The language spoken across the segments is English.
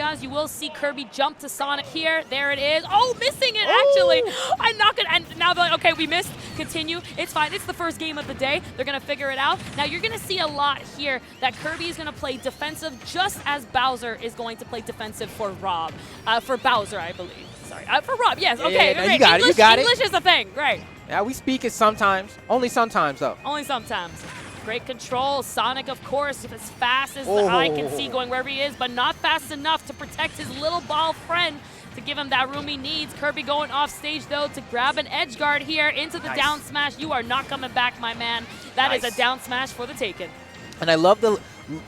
does. You will see Kirby jump to Sonic here. There it is. Oh, missing it, actually. I'm not going to, and now they're like, okay, we missed. Continue. It's fine. It's the first game of the day. They're going to figure it out. Now, you're going to see a lot here that Kirby is going to play defensive just as Bowser is going to play defensive for Rob. For Bowser, I believe. Sorry. For Rob, yes. Okay. No, you got it. You got English is a thing. Great. Yeah, we speak it sometimes. Only sometimes, though. Only sometimes. Great control. Sonic, of course, as fast as the eye can see going wherever he is, but not fast enough to protect his little ball friend to give him that room he needs. Kirby going off stage, though, to grab an edge guard here into the down smash. You are not coming back, my man. That is a down smash for the taken. And I love the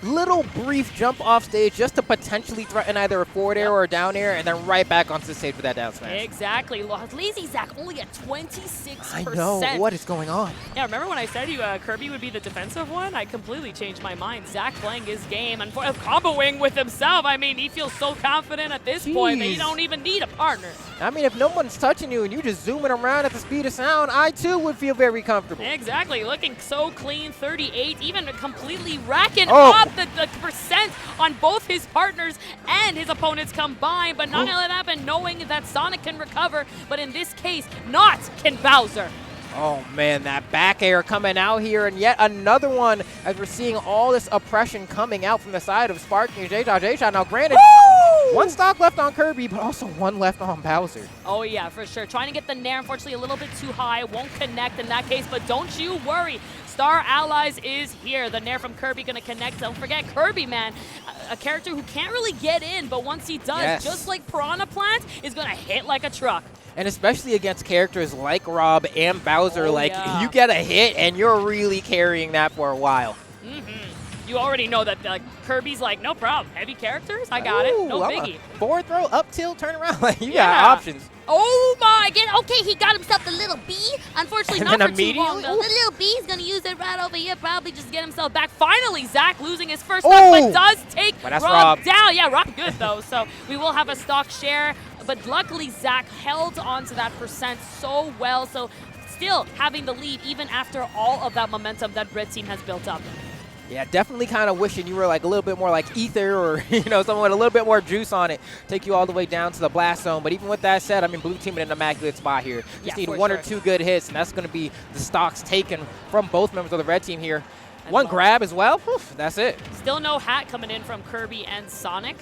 little brief jump off stage just to potentially threaten either a forward air or a down air, and then right back onto the stage for that down smash. Exactly. Lazy Zach only at 26%. I know. What is going on? Yeah, remember when I said Kirby would be the defensive one? I completely changed my mind. Zach playing his game and comboing with himself. I mean, he feels so confident at this point that he don't even need a partner. I mean, if no one's touching you and you just zooming around at the speed of sound, I too would feel very comfortable. Exactly. Looking so clean, 38, even completely racking up the percent on both his partners and his opponents combined, but not going to let that happen, knowing that Sonic can recover, but in this case, not can Bowser. Oh, man, that back air coming out here, and yet another one as we're seeing all this oppression coming out from the side of Sparky and JeJaJeJa. Now, granted, one stock left on Kirby, but also one left on Bowser. Oh, yeah, for sure. Trying to get the Nair, unfortunately, a little bit too high. Won't connect in that case, but don't you worry. Star Allies is here. The Nair from Kirby going to connect. Don't forget Kirby, man. A character who can't really get in, but once he does, just like Piranha Plant, is going to hit like a truck. And especially against characters like Rob and Bowser, you get a hit and you're really carrying that for a while. You already know that Kirby's like, no problem. Heavy characters, I got it. No biggie. Forward throw, up tilt, turn around. You got options. Oh my god. Okay, he got himself the little B. Unfortunately, not for too long, though. The little B is going to use it right over here, probably just get himself back. Finally, Zach losing his first stock, but does take Rob down. Yeah, Rob good, though. So we will have a stock share. But luckily, Zach held on to that percent so well. So still having the lead even after all of that momentum that Red Team has built up. Yeah, definitely kind of wishing you were like a little bit more like Ether or, someone with a little bit more juice on it. Take you all the way down to the blast zone. But even with that said, I mean, Blue Team in an immaculate spot here. Just need one or two good hits, and that's going to be the stocks taken from both members of the Red Team here. One grab as well. Oof, that's it. Still no hat coming in from Kirby and Sonic.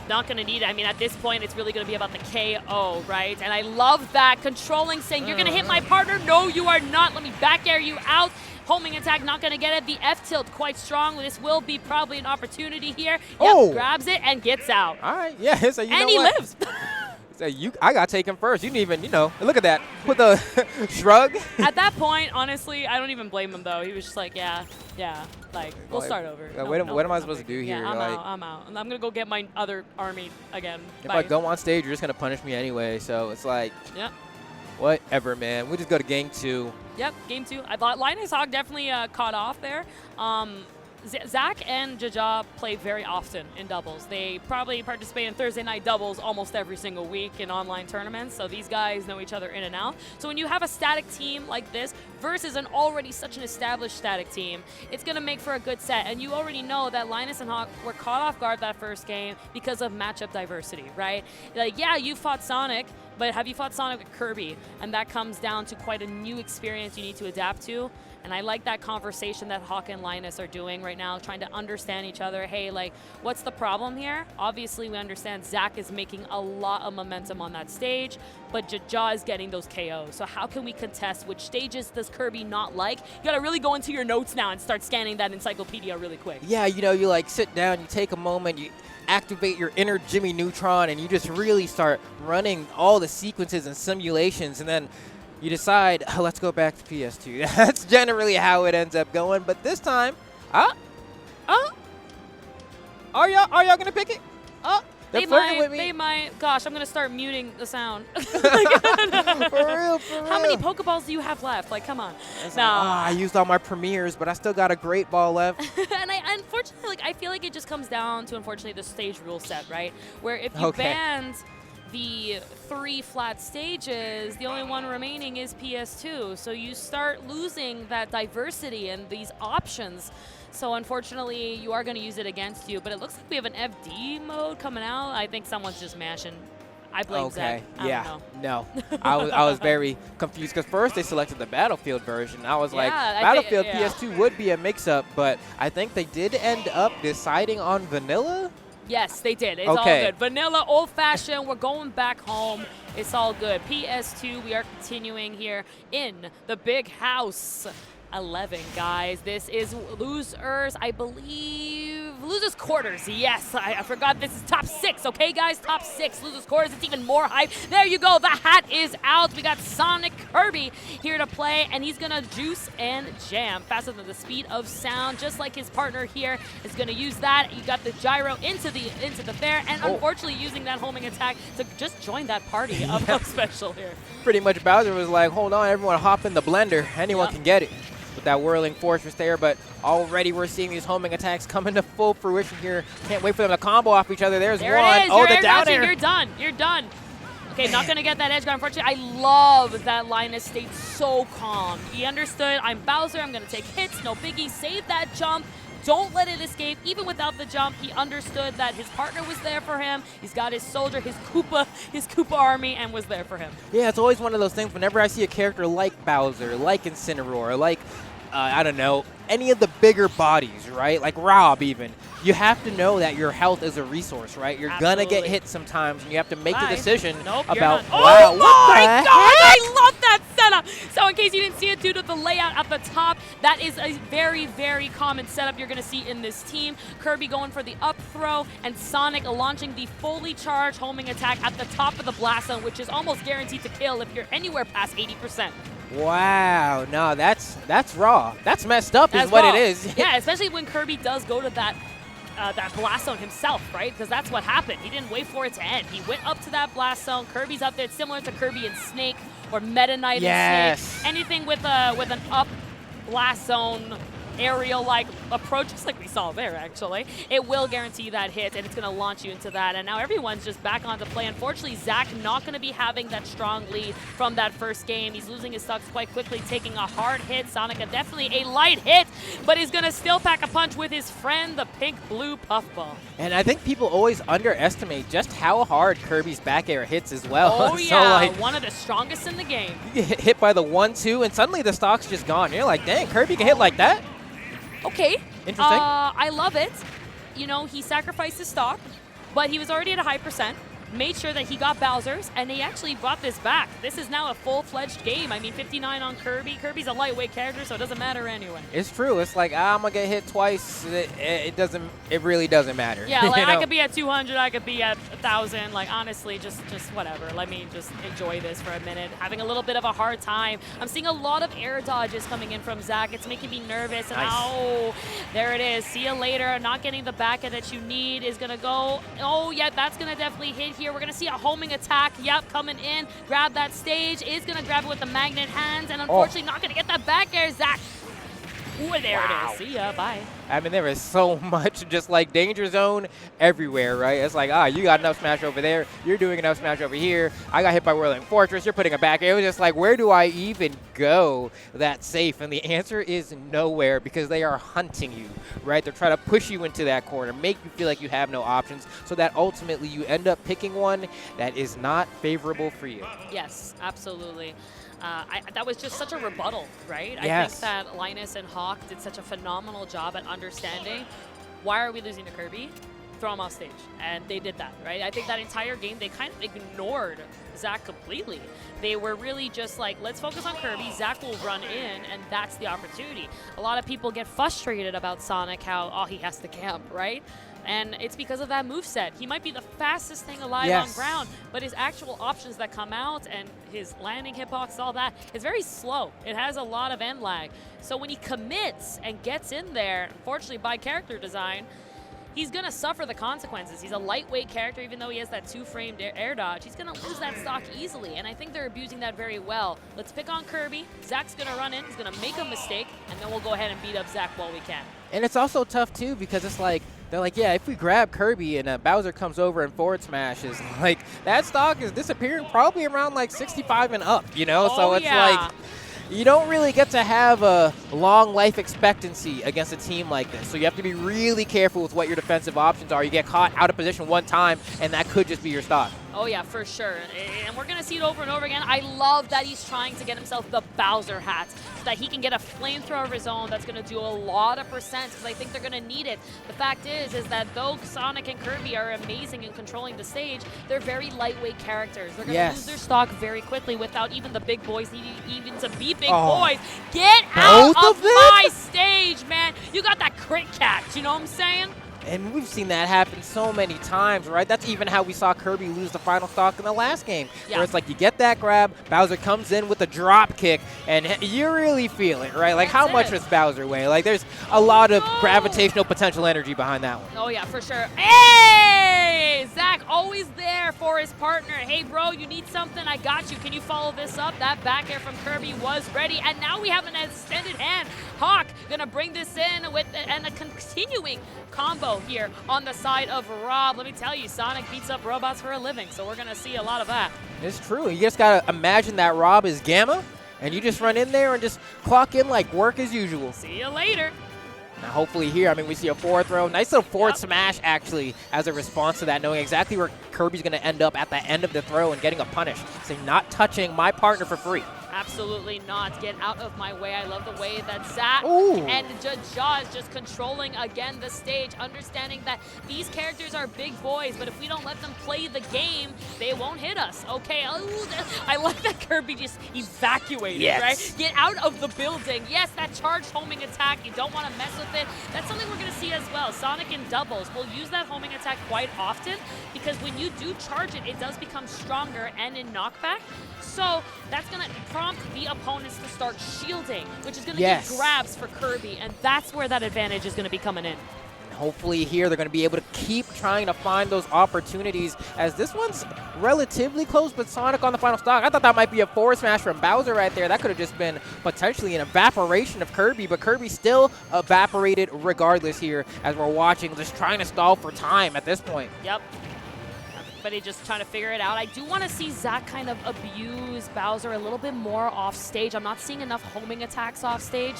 Not going to need it. I mean, at this point, it's really going to be about the KO, right? And I love that. Controlling, saying, you're going to hit my partner. No, you are not. Let me back air you out. Homing attack, not going to get it. The F-tilt, quite strong. This will be probably an opportunity here. Yep, grabs it and gets out. All right, yeah. So and he lives. So I got taken first. You didn't even, look at that. With the shrug. At that point, honestly, I don't even blame him, though. He was just like, yeah, like, we'll start over. What am I supposed to do here? Yeah, I'm out. I'm going to go get my other army again. If I go on stage, you're just going to punish me anyway. So it's like, whatever, man. We just go to game 2. Yep, game 2. I thought Linus Hog definitely caught off there. Zach and JeJaJeJa play very often in doubles. They probably participate in Thursday night doubles almost every single week in online tournaments, so these guys know each other in and out. So when you have a static team like this versus an already such an established static team, it's going to make for a good set. And you already know that Linus and Hawk were caught off guard that first game because of matchup diversity, right? Like, yeah, you fought Sonic, but have you fought Sonic with Kirby? And that comes down to quite a new experience you need to adapt to. And I like that conversation that Hawk and Linus are doing right now, trying to understand each other. Hey, like, what's the problem here? Obviously, we understand Zach is making a lot of momentum on that stage, but JeJaJeJa is getting those KOs. So how can we contest? Which stages does Kirby not like? You got to really go into your notes now and start scanning that encyclopedia really quick. Yeah, you like sit down, you take a moment, you activate your inner Jimmy Neutron, and you just really start running all the sequences and simulations, and then you decide, let's go back to PS2. That's generally how it ends up going. But this time, are y'all gonna pick it? They're flirting with me. They might. Gosh, I'm gonna start muting the sound. For real. How many Pokeballs do you have left? Like, come on. I used all my premieres, but I still got a great ball left. And unfortunately, I feel like it just comes down to, unfortunately, the stage rule set, right? Where if you banned the 3 flat stages, the only one remaining is PS2. So you start losing that diversity and these options. So unfortunately, you are going to use it against you. But it looks like we have an FD mode coming out. I think someone's just mashing. I blame Zach. I don't know. No. I was very confused because first they selected the Battlefield version. I was like, Battlefield PS2 would be a mix-up, but I think they did end up deciding on vanilla. Yes, they did. It's all good. Vanilla, old-fashioned. We're going back home. It's all good. PS2, we are continuing here in the big house. 11, guys. This is losers, I believe. Losers quarters. Yes, I forgot this is top 6. Okay, guys, top 6. Losers quarters. It's even more hype. There you go. The hat is out. We got Sonic Kirby here to play, and he's gonna juice and jam faster than the speed of sound, just like his partner here is gonna use that. You got the gyro into the fair, and unfortunately using that homing attack to just join that party of the special here. Pretty much Bowser was like, hold on, everyone hop in the blender. Anyone can get it. With that whirling fortress there, but already we're seeing these homing attacks come into full fruition here. Can't wait for them to combo off each other. There's there one. It is. Oh, the down air. You're done. You're done. Okay, not going to get that edge guard. Unfortunately, I love that Linus stayed so calm. He understood, I'm Bowser. I'm going to take hits. No biggie. Save that jump. Don't let it escape. Even without the jump, he understood that his partner was there for him. He's got his soldier, his Koopa army, and was there for him. Yeah, it's always one of those things whenever I see a character like Bowser, like Incineroar, like, I don't know, any of the bigger bodies, right? Like Rob even. You have to know that your health is a resource, right? You're going to get hit sometimes, and you have to make the decision about, wow, oh my God, I love that setup. So in case you didn't see it due to the layout at the top, that is a very, very common setup you're going to see in this team. Kirby going for the up throw, and Sonic launching the fully charged homing attack at the top of the blast zone, which is almost guaranteed to kill if you're anywhere past 80%. Wow, no, that's raw. That's messed up is what it is. Yeah, especially when Kirby does go to that blast zone himself, right? Because that's what happened. He didn't wait for it to end. He went up to that blast zone. Kirby's up there. It's similar to Kirby and Snake or Meta Knight and Snake. Anything with an up blast zone aerial-like approach, just like we saw there, actually. It will guarantee that hit, and it's going to launch you into that. And now everyone's just back onto play. Unfortunately, Zach not going to be having that strong lead from that first game. He's losing his stocks quite quickly, taking a hard hit. Sonic definitely a light hit, but he's going to still pack a punch with his friend, the pink-blue puffball. And I think people always underestimate just how hard Kirby's back air hits as well. Oh, yeah, so, one of the strongest in the game. You get hit by the 1-2, and suddenly the stock's just gone. You're like, dang, Kirby can hit like that? Okay. Interesting. I love it. You know, he sacrificed his stock, but he was already at a high percent. Made sure that he got Bowser's, and he actually brought this back. This is now a full-fledged game. I mean, 59 on Kirby. Kirby's a lightweight character, so it doesn't matter anyway. It's true. It's like, I'm going to get hit twice. It really doesn't matter. Yeah, like I could be at 200, I could be at 1,000. Like, honestly, just whatever. Let me just enjoy this for a minute. Having a little bit of a hard time. I'm seeing a lot of air dodges coming in from Zach. It's making me nervous. And oh, there it is. See you later. Not getting the back end that you need is going to go. Oh, yeah, that's going to definitely hit here. We're going to see a homing attack. Yep, coming in. Grab that stage. Is going to grab it with the magnet hands. And unfortunately, not going to get that back air, Zach. Ooh, there it is. See ya. Bye. I mean, there is so much just like danger zone everywhere, right? It's like, you got enough smash over there. You're doing enough smash over here. I got hit by Whirling Fortress. You're putting a back air. It was just like, where do I even go that's safe? And the answer is nowhere because they are hunting you, right? They're trying to push you into that corner, make you feel like you have no options so that ultimately you end up picking one that is not favorable for you. Yes, absolutely. That was just such a rebuttal, right? Yes. I think that Linus and Hawk did such a phenomenal job at understanding why are we losing to Kirby? Throw him off stage. And they did that, right? I think that entire game, they kind of ignored Zach completely. They were really just like, let's focus on Kirby. Zach will run in, and that's the opportunity. A lot of people get frustrated about Sonic, how, he has to camp, right? And it's because of that moveset. He might be the fastest thing alive on ground, but his actual options that come out and his landing hitbox, all that, is very slow. It has a lot of end lag. So when he commits and gets in there, unfortunately by character design, he's going to suffer the consequences. He's a lightweight character, even though he has that 2-framed air dodge. He's going to lose that stock easily, and I think they're abusing that very well. Let's pick on Kirby. Zach's going to run in. He's going to make a mistake, and then we'll go ahead and beat up Zach while we can. And it's also tough, too, because it's like, They're like, yeah, if we grab Kirby and Bowser comes over and forward smashes, like, that stock is disappearing probably around, like, 65 and up, you know? So it's like, you don't really get to have a long life expectancy against a team like this. So you have to be really careful with what your defensive options are. You get caught out of position one time, and that could just be your stock. Oh, yeah, for sure. And we're going to see it over and over again. I love that he's trying to get himself the Bowser hat so that he can get a flamethrower of his own that's going to do a lot of percents because I think they're going to need it. The fact is that though Sonic and Kirby are amazing in controlling the stage, they're very lightweight characters. They're going to lose their stock very quickly without even the big boys needing even to be big boys. Get out of my stage, man. You got that crit catch, you know what I'm saying? And we've seen that happen so many times, right? That's even how we saw Kirby lose the final stock in the last game. Where it's like you get that grab, Bowser comes in with a drop kick, and you really feel it, right? Like, how much does Bowser weigh? Like, there's a lot of gravitational potential energy behind that one. Oh, yeah, for sure. Hey! Zach, always there for his partner. Hey, bro, you need something? I got you. Can you follow this up? That back air from Kirby was ready, and now we have an extended hand. Hawk gonna bring this in with and a continuing combo here on the side of Rob. Let me tell you, Sonic beats up robots for a living, so we're going to see a lot of that. It's true. You just got to imagine that Rob is Gamma, and you just run in there and just clock in like work as usual. See you later. Now, hopefully here, I mean, we see a forward throw. Nice little forward smash, actually, as a response to that, knowing exactly where Kirby's going to end up at the end of the throw and getting a punish. Saying, not touching my partner for free. Absolutely not. Get out of my way. I love the way that Zach and JeJaJeJa is just controlling, again, the stage, understanding that these characters are big boys, but if we don't let them play the game, they won't hit us. Okay, I like that Kirby just evacuated, right? Get out of the building. Yes, that charged homing attack. You don't want to mess with it. That's something we're going to see as well. Sonic in doubles will use that homing attack quite often because when you do charge it, it does become stronger and in knockback. So that's going to prompt the opponents to start shielding, which is going to get grabs for Kirby, and that's where that advantage is going to be coming in. Hopefully here they're going to be able to keep trying to find those opportunities, as this one's relatively close, but Sonic on the final stock. I thought that might be a forward smash from Bowser right there. That could have just been potentially an evaporation of Kirby, but Kirby still evaporated regardless here as we're watching, just trying to stall for time at this point. Yep. But he's just trying to figure it out. I do want to see Zach kind of abuse Bowser a little bit more off stage. I'm not seeing enough homing attacks off stage.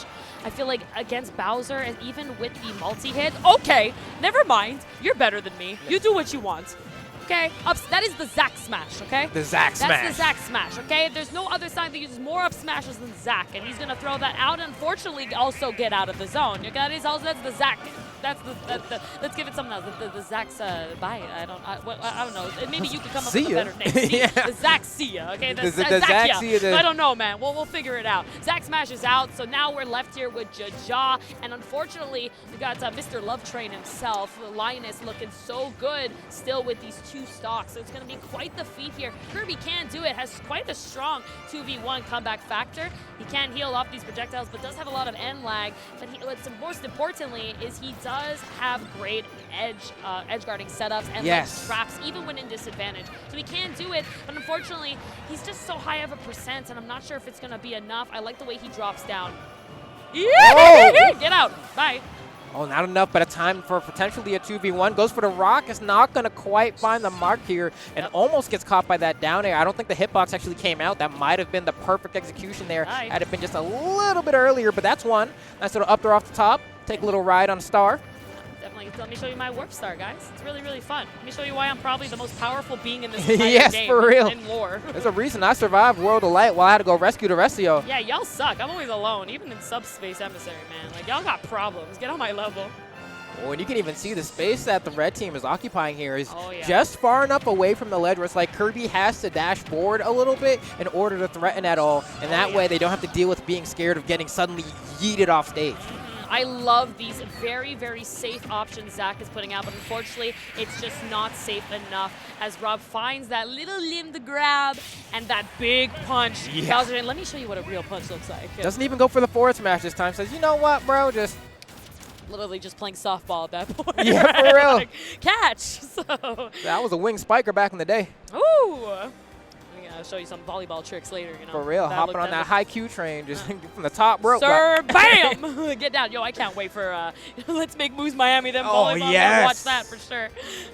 I feel like against Bowser, and even with the multi-hit, okay, never mind. You're better than me. You do what you want. Okay, that is the Zach smash, okay? The Zach smash. That's the Zach smash, okay? There's no other side that uses more up smashes than Zach, and he's going to throw that out, and unfortunately also get out of the zone. That's the Zach. That's the let's give it something else. The Zach's bye. I don't know. Maybe you could come up with a better name. The Zach Sia, okay? The Zach Sia. I don't know, man. We'll figure it out. Zach smashes out, so now we're left here with JeJaJeJa, and unfortunately, we got Mr. Love Train himself, Linus, looking so good still with these two stocks. So it's going to be quite the feat here. Kirby can do it, has quite a strong 2v1 comeback factor. He can heal off these projectiles, but does have a lot of end lag. But what's most importantly is he does have great edge guarding setups and like traps, even when in disadvantage. So he can do it, but unfortunately, he's just so high of a percent, and I'm not sure if it's going to be enough. I like the way he drops down. Get out. Bye. Oh, not enough, but a time for potentially a 2v1. Goes for the rock. Is not going to quite find the mark here and almost gets caught by that down air. I don't think the hitbox actually came out. That might have been the perfect execution there had it been just a little bit earlier, but that's one. Nice little up there off the top. Take a little ride on Star. Definitely. Let me show you my warp star, guys. It's really, really fun. Let me show you why I'm probably the most powerful being in this entire game. For real. In lore. There's a reason I survived World of Light while I had to go rescue the rest of y'all. Yeah, y'all suck. I'm always alone, even in Subspace Emissary, man. Like, y'all got problems. Get on my level. Oh, and you can even see the space that the red team is occupying here is just far enough away from the ledge where it's like Kirby has to dash forward a little bit in order to threaten at all. And that way they don't have to deal with being scared of getting suddenly yeeted off stage. I love these very, very safe options Zach is putting out, but unfortunately, it's just not safe enough as Rob finds that little limb to grab and that big punch. Bowser, let me show you what a real punch looks like. Doesn't even go for the forward smash this time. Says, you know what, bro, just... Literally just playing softball at that point. Yeah, right? for real. Like, catch. So that was a wing spiker back in the day. Ooh. I'll show you some volleyball tricks later. You know, for real, hopping on that high Q train, just from the top rope. Sir, bam! Get down. Yo, I can't wait for Let's Make Moves Miami, then volleyball. Oh, yes. I'm gonna watch that for sure.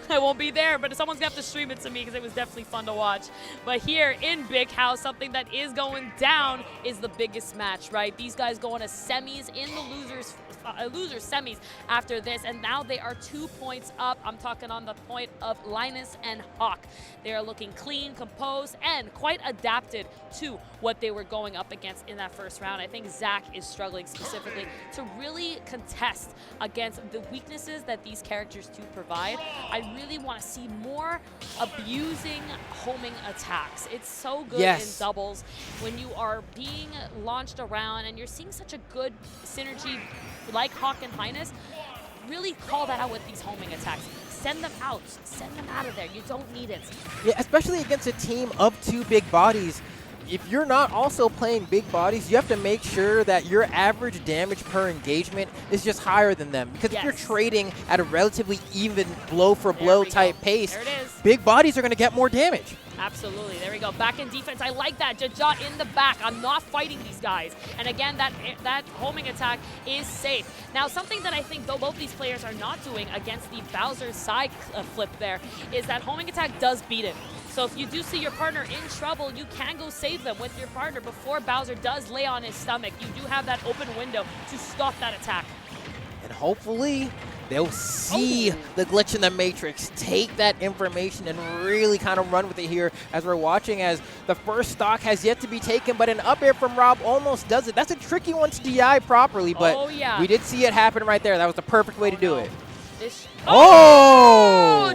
I won't be there, but someone's going to have to stream it to me because it was definitely fun to watch. But here in Big House, something that is going down is the biggest match, right? These guys go on a semis in the losers semis after this, and now they are 2 points up. I'm talking on the point of Linus and Hawk. They are looking clean, composed, and quite adapted to what they were going up against in that first round. I think Zach is struggling specifically to really contest against the weaknesses that these characters do provide. I really want to see more abusing homing attacks. It's so good in doubles when you are being launched around and you're seeing such a good synergy like Hawk and Linus. Really call that out with these homing attacks. Send them out. Send them out of there. You don't need it. Yeah, especially against a team of 2 big bodies. If you're not also playing big bodies, you have to make sure that your average damage per engagement is just higher than them. Because if you're trading at a relatively even blow-for-blow type pace, there it is. Big bodies are going to get more damage. Absolutely. There we go. Back in defense. I like that. JeJaJeJa in the back. I'm not fighting these guys. And again, that homing attack is safe. Now, something that I think though both these players are not doing against the Bowser side flip there is that homing attack does beat it. So if you do see your partner in trouble, you can go save them with your partner before Bowser does lay on his stomach. You do have that open window to stop that attack. And hopefully they'll see the glitch in the Matrix, take that information, and really kind of run with it here as we're watching as the first stock has yet to be taken, but an up air from Rob almost does it. That's a tricky one to DI properly, but we did see it happen right there. That was the perfect way to do it.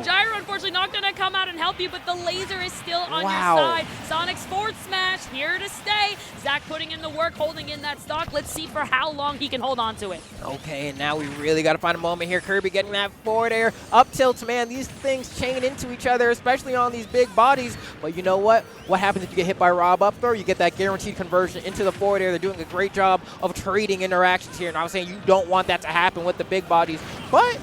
Gyro unfortunately not going to come out and help you, but the laser is still on your side. Sonic's forward smash here to stay. Zach putting in the work, holding in that stock. Let's see for how long he can hold on to it. Okay, and now we really got to find a moment here. Kirby getting that forward air. Up tilt, man. These things chain into each other, especially on these big bodies. But you know what? What happens if you get hit by Rob up throw? You get that guaranteed conversion into the forward air. They're doing a great job of trading interactions here. And I was saying you don't want that to happen with the big bodies. But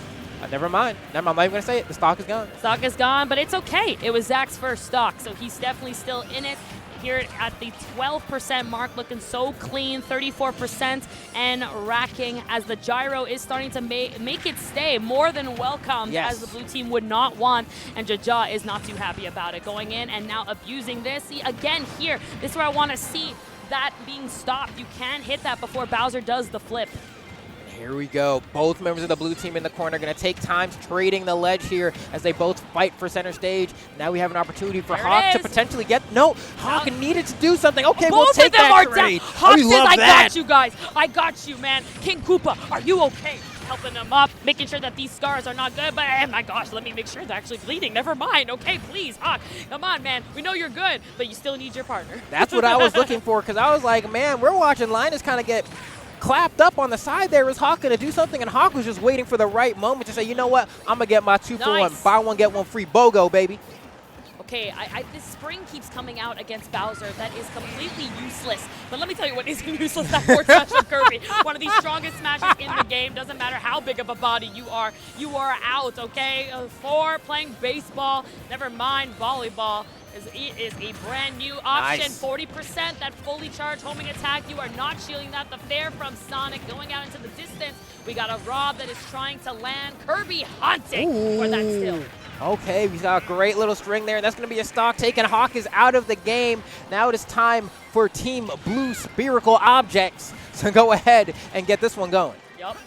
never mind. I'm not even going to say it. The stock is gone. Stock is gone, but it's okay. It was Zach's first stock, so he's definitely still in it. Here at the 12% mark, looking so clean, 34% and racking as the gyro is starting to make it stay. More than welcome as the blue team would not want, and JeJaJeJa is not too happy about it. Going in and now abusing this. See, again here, this is where I want to see that being stopped. You can hit that before Bowser does the flip. Here we go. Both members of the blue team in the corner are going to take time trading the ledge here as they both fight for center stage. Now we have an opportunity for Hawk to potentially get... No, Hawk needed to do something. Okay, we'll take that trade. Hawk says, I got you guys. I got you, man. King Koopa, are you okay? Helping them up, making sure that these scars are not good. But, oh my gosh, let me make sure they're actually bleeding. Never mind. Okay, please, Hawk. Come on, man. We know you're good, but you still need your partner. That's what I was looking for, because I was like, man, we're watching Linus kind of get clapped up on the side there. Was Hawk going to do something? And Hawk was just waiting for the right moment to say, you know what? I'm going to get my 2-for-1. Buy one, get one free. BOGO, baby. Okay, this spring keeps coming out against Bowser that is completely useless. But let me tell you what isn't useless, that forward smash from Kirby. One of the strongest smashes in the game. Doesn't matter how big of a body you are out, okay? For playing baseball, never mind volleyball. Is a brand new option. 40%, that fully charged homing attack. You are not shielding that. The fair from Sonic going out into the distance. We got a Rob that is trying to land. Kirby hunting for that still. Okay, we got a great little string there. That's going to be a stock taken. Hawk is out of the game. Now it is time for Team Blue Spherical Objects to go ahead and get this one going. Yep.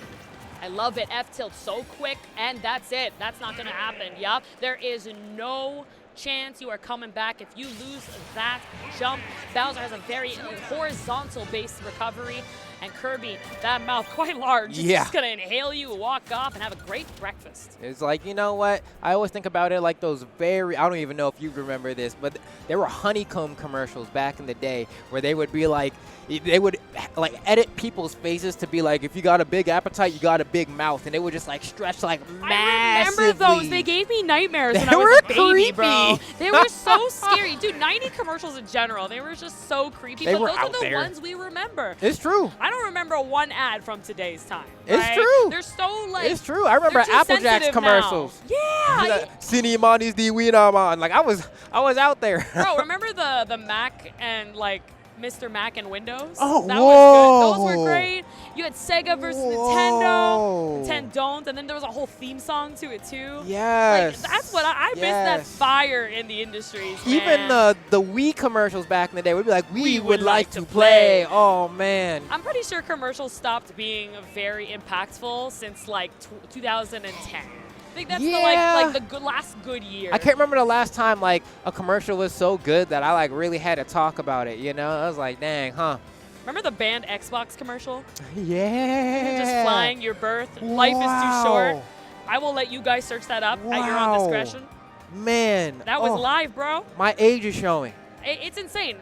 I love it. F-tilt so quick, and that's it. That's not going to happen. Yep. There is no chance you are coming back. If you lose that jump, Bowser has a very horizontal-based recovery, and Kirby, that mouth quite large, is just going to inhale you, walk off, and have a great breakfast. It's like, you know what? I always think about it like those I don't even know if you remember this, but there were honeycomb commercials back in the day where they would be like, they would like edit people's faces to be like, if you got a big appetite, you got a big mouth, and they would just like stretch like massively. I remember those. They gave me nightmares when I was a baby, bro. They were so scary. Dude, 90 commercials in general, they were just so creepy. But those are the ones we remember. It's true. I don't remember one ad from today's time. It's right? true. They're so like. It's true. I remember Applejack's commercials. Now. Yeah. Cinemani's the Winaman. Like I was out there. Bro, remember the Mac and like Mr. Mac and Windows? Oh, that whoa. was good. Those were great. You had Sega versus Nintendo, Nintendo, and then there was a whole theme song to it too. Yes. Like, that's what I miss that fire in the industries. Even man. the Wii commercials back in the day would be like, we would like to play. Oh man. I'm pretty sure commercials stopped being very impactful since like 2010. I think that's the last good year. I can't remember the last time like a commercial was so good that I like really had to talk about it. You know, I was like, dang, huh? Remember the banned Xbox commercial? Yeah. You're just flying your birth. Wow. Life is too short. I will let you guys search that up at your own discretion. Man. That was live, bro. My age is showing. It's insane.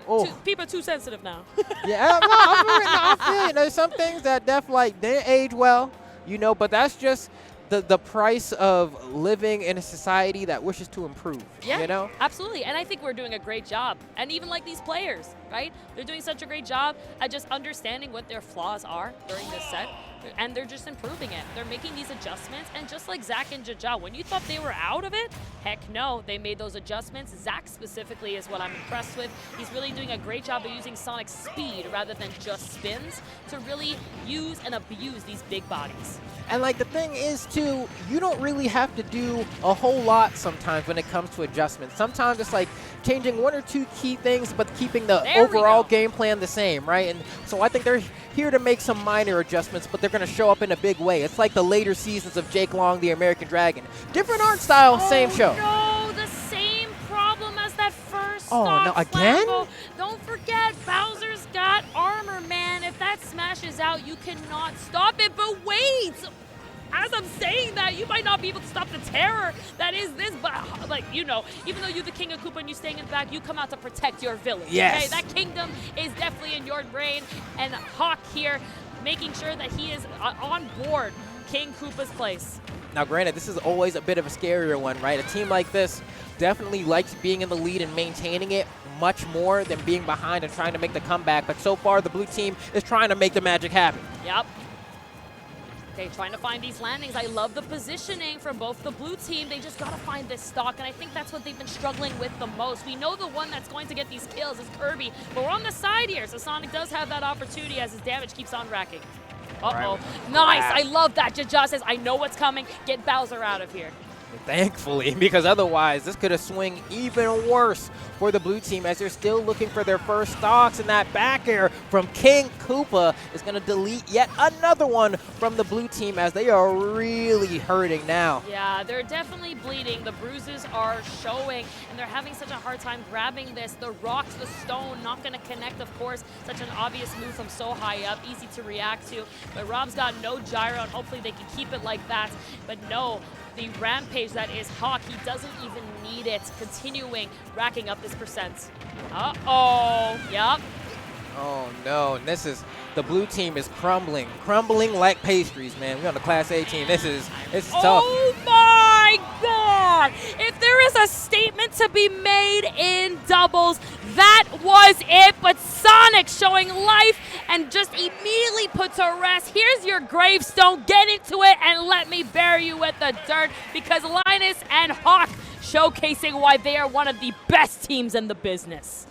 People are too sensitive now. Yeah, I feel you. There's some things that definitely didn't age well, you know, but that's just the price of living in a society that wishes to improve, you know? Absolutely, and I think we're doing a great job. And even like these players, right? They're doing such a great job at just understanding what their flaws are during this set, and they're just improving it. They're making these adjustments, and just like Zach and JeJaJa, when you thought they were out of it, heck no, they made those adjustments. Zach specifically is what I'm impressed with. He's really doing a great job of using Sonic's speed rather than just spins to really use and abuse these big bodies. And like the thing is too, you don't really have to do a whole lot sometimes when it comes to adjustments. Sometimes it's like changing one or two key things, but keeping the overall game plan the same, right? And so I think they're here to make some minor adjustments, but they're going to show up in a big way. It's like the later seasons of Jake Long, the American Dragon. Different art style, same show. No, the same problem as that first no, again? Don't forget, Bowser's got armor, man. If that smashes out, you cannot stop it. But wait! As I'm saying that, you might not be able to stop the terror that is this, but like, you know, even though you're the king of Koopa and you're staying in the back, you come out to protect your village. Yes. Okay? That kingdom is definitely in your brain, and Hawk here making sure that he is on board King Koopa's place. Now, granted, this is always a bit of a scarier one, right? A team like this definitely likes being in the lead and maintaining it much more than being behind and trying to make the comeback, but so far the blue team is trying to make the magic happen. Yep. Okay, trying to find these landings. I love the positioning from both the blue team. They just got to find this stock, and I think that's what they've been struggling with the most. We know the one that's going to get these kills is Kirby, but we're on the side here, so Sonic does have that opportunity as his damage keeps on racking. Uh-oh. Nice. I love that. JeJaJa says, I know what's coming. Get Bowser out of here. Thankfully, because otherwise this could have swung even worse for the blue team as they're still looking for their first stocks, and that back air from King Koopa is going to delete yet another one from the blue team as they are really hurting now. Yeah, they're definitely bleeding. The bruises are showing, and they're having such a hard time grabbing this. The rocks, the stone, not going to connect, of course. Such an obvious move from so high up, easy to react to. But Rob's got no gyro, and hopefully they can keep it like that. But no, the rampage that is Hawk, he doesn't even need it. Continuing, racking up this percent. Uh-oh, yep. Oh no, and this is, the blue team is crumbling like pastries, man. We're on the Class A team. This is tough. Oh my God! If there is a statement to be made in doubles, that was it. But Sonic showing life and just immediately put to rest. Here's your gravestone. Get into it and let me bury you with the dirt, because Linus and Hawk showcasing why they are one of the best teams in the business.